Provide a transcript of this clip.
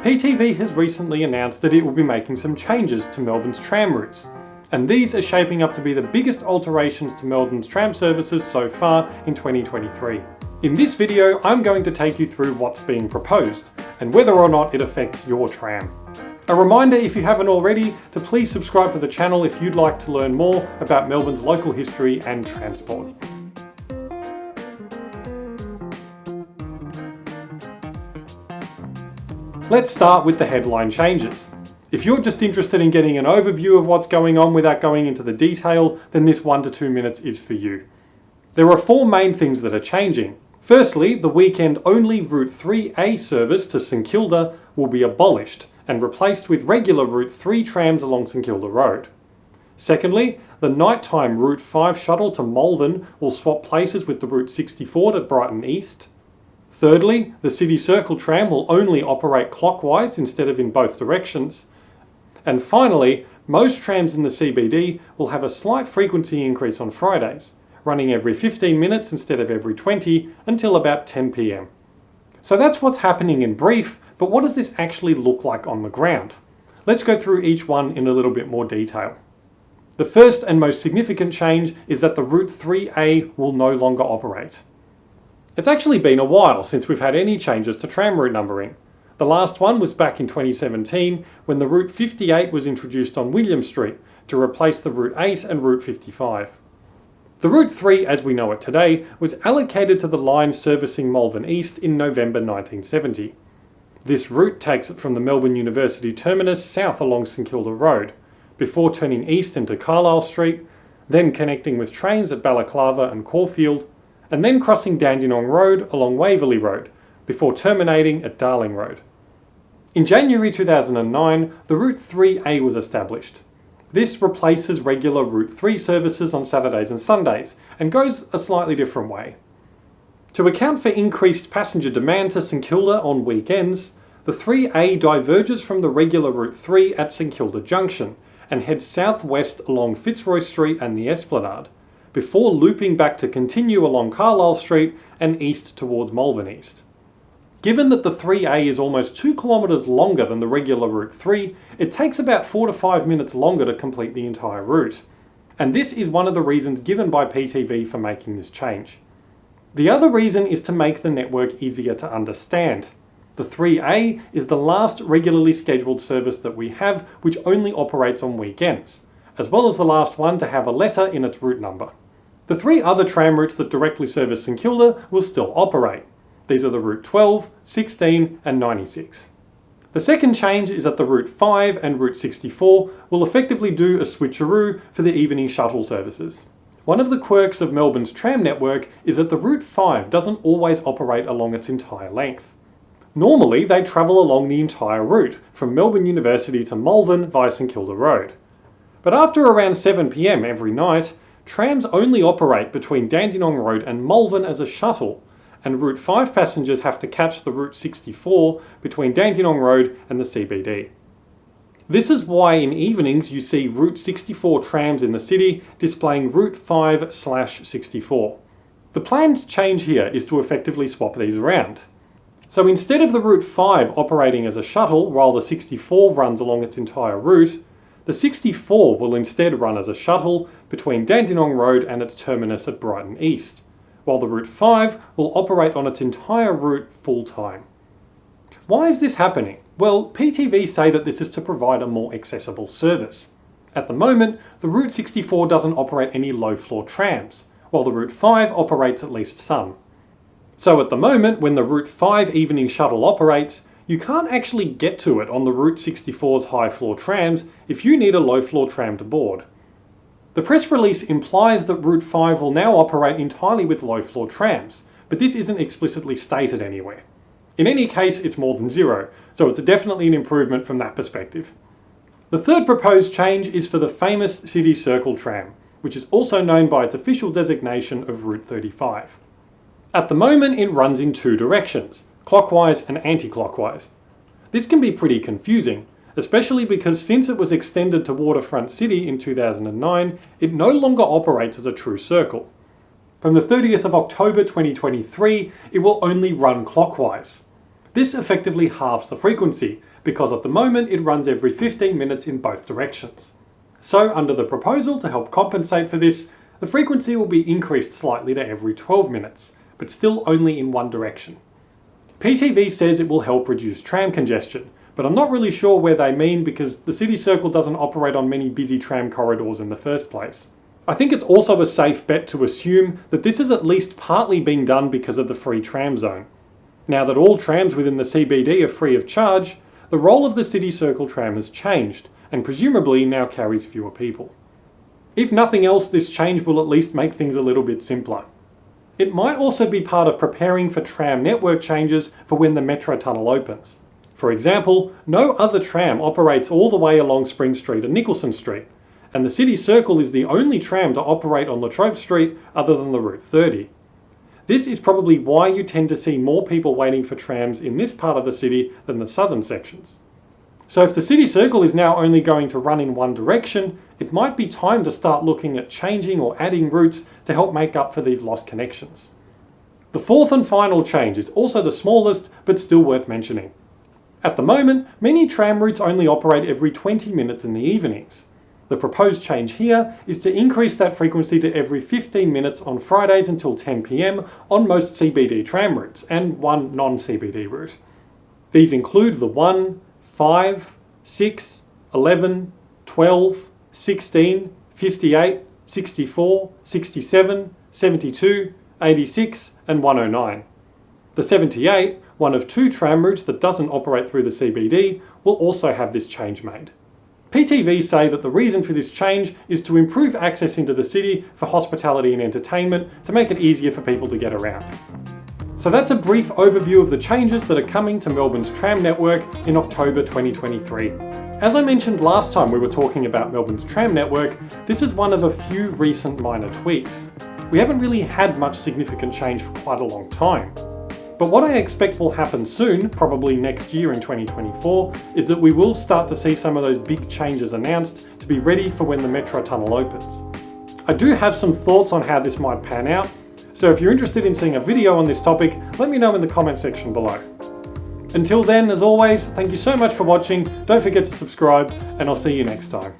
PTV has recently announced that it will be making some changes to Melbourne's tram routes, and these are shaping up to be the biggest alterations to Melbourne's tram services so far in 2023. In this video, I'm going to take you through what's being proposed, and whether or not it affects your tram. A reminder, if you haven't already, to please subscribe to the channel if you'd like to learn more about Melbourne's local history and transport. Let's start with the headline changes. If you're just interested in getting an overview of what's going on without going into the detail, then this 1 to 2 minutes is for you. There are 4 main things that are changing. Firstly, the weekend-only Route 3A service to St Kilda will be abolished and replaced with regular Route 3 trams along St Kilda Road. Secondly, the nighttime Route 5 shuttle to Malvern will swap places with the Route 64 at Brighton East. Thirdly, the City Circle tram will only operate clockwise instead of in both directions. And finally, most trams in the CBD will have a slight frequency increase on Fridays, running every 15 minutes instead of every 20 until about 10 PM. So that's what's happening in brief, but what does this actually look like on the ground? Let's go through each one in a little bit more detail. The first and most significant change is that the Route 3A will no longer operate. It's actually been a while since we've had any changes to tram route numbering. The last one was back in 2017 when the Route 58 was introduced on William Street to replace the Route 8 and Route 55. The Route 3 as we know it today was allocated to the line servicing Malvern East in November 1970. This route takes it from the Melbourne University terminus south along St Kilda Road, before turning east into Carlisle Street, then connecting with trains at Balaclava and Caulfield, and then crossing Dandenong Road along Waverley Road, before terminating at Darling Road. In January 2009, the Route 3A was established. This replaces regular Route 3 services on Saturdays and Sundays, and goes a slightly different way. To account for increased passenger demand to St Kilda on weekends, the 3A diverges from the regular Route 3 at St Kilda Junction, and heads southwest along Fitzroy Street and the Esplanade, before looping back to continue along Carlisle Street and east towards Malvern East. Given that the 3A is almost 2 kilometres longer than the regular Route 3, it takes about 4 to 5 minutes longer to complete the entire route. And this is one of the reasons given by PTV for making this change. The other reason is to make the network easier to understand. The 3A is the last regularly scheduled service that we have which only operates on weekends, as well as the last one to have a letter in its route number. The 3 other tram routes that directly service St Kilda will still operate. These are the Route 12, 16 and 96. The second change is that the Route 5 and Route 64 will effectively do a switcheroo for the evening shuttle services. One of the quirks of Melbourne's tram network is that the Route 5 doesn't always operate along its entire length. Normally they travel along the entire route, from Melbourne University to Malvern via St Kilda Road. But after around 7 PM every night, trams only operate between Dandenong Road and Malvern as a shuttle, and Route 5 passengers have to catch the Route 64 between Dandenong Road and the CBD. This is why in evenings you see Route 64 trams in the city displaying Route 5/64. The planned change here is to effectively swap these around. So instead of the Route 5 operating as a shuttle while the 64 runs along its entire route, the 64 will instead run as a shuttle between Dandenong Road and its terminus at Brighton East, while the Route 5 will operate on its entire route full-time. Why is this happening? Well, PTV say that this is to provide a more accessible service. At the moment, the Route 64 doesn't operate any low-floor trams, while the Route 5 operates at least some. So at the moment, when the Route 5 evening shuttle operates, you can't actually get to it on the Route 64's high-floor trams if you need a low-floor tram to board. The press release implies that Route 5 will now operate entirely with low-floor trams, but this isn't explicitly stated anywhere. In any case, it's more than 0, so it's definitely an improvement from that perspective. The third proposed change is for the famous City Circle tram, which is also known by its official designation of Route 35. At the moment, it runs in 2 directions, clockwise and anti-clockwise. This can be pretty confusing, especially because since it was extended to Waterfront City in 2009, it no longer operates as a true circle. From the 30th of October 2023, it will only run clockwise. This effectively halves the frequency, because at the moment it runs every 15 minutes in both directions. So under the proposal to help compensate for this, the frequency will be increased slightly to every 12 minutes, but still only in one direction. PTV says it will help reduce tram congestion, but I'm not really sure where they mean because the City Circle doesn't operate on many busy tram corridors in the first place. I think it's also a safe bet to assume that this is at least partly being done because of the free tram zone. Now that all trams within the CBD are free of charge, the role of the City Circle tram has changed, and presumably now carries fewer people. If nothing else, this change will at least make things a little bit simpler. It might also be part of preparing for tram network changes for when the Metro tunnel opens. For example, no other tram operates all the way along Spring Street and Nicholson Street, and the City Circle is the only tram to operate on Latrobe Street other than the Route 30. This is probably why you tend to see more people waiting for trams in this part of the city than the southern sections. So if the City Circle is now only going to run in one direction, it might be time to start looking at changing or adding routes to help make up for these lost connections. The fourth and final change is also the smallest, but still worth mentioning. At the moment, many tram routes only operate every 20 minutes in the evenings. The proposed change here is to increase that frequency to every 15 minutes on Fridays until 10 PM on most CBD tram routes and one non-CBD route. These include the 1, 5, 6, 11, 12, 16, 58, 64, 67, 72, 86 and 109. The 78, one of two tram routes that doesn't operate through the CBD, will also have this change made. PTV say that the reason for this change is to improve access into the city for hospitality and entertainment to make it easier for people to get around. So that's a brief overview of the changes that are coming to Melbourne's tram network in October 2023. As I mentioned last time we were talking about Melbourne's tram network, this is one of a few recent minor tweaks. We haven't really had much significant change for quite a long time. But what I expect will happen soon, probably next year in 2024, is that we will start to see some of those big changes announced to be ready for when the Metro tunnel opens. I do have some thoughts on how this might pan out, so if you're interested in seeing a video on this topic, let me know in the comment section below. Until then, as always, thank you so much for watching, don't forget to subscribe, and I'll see you next time.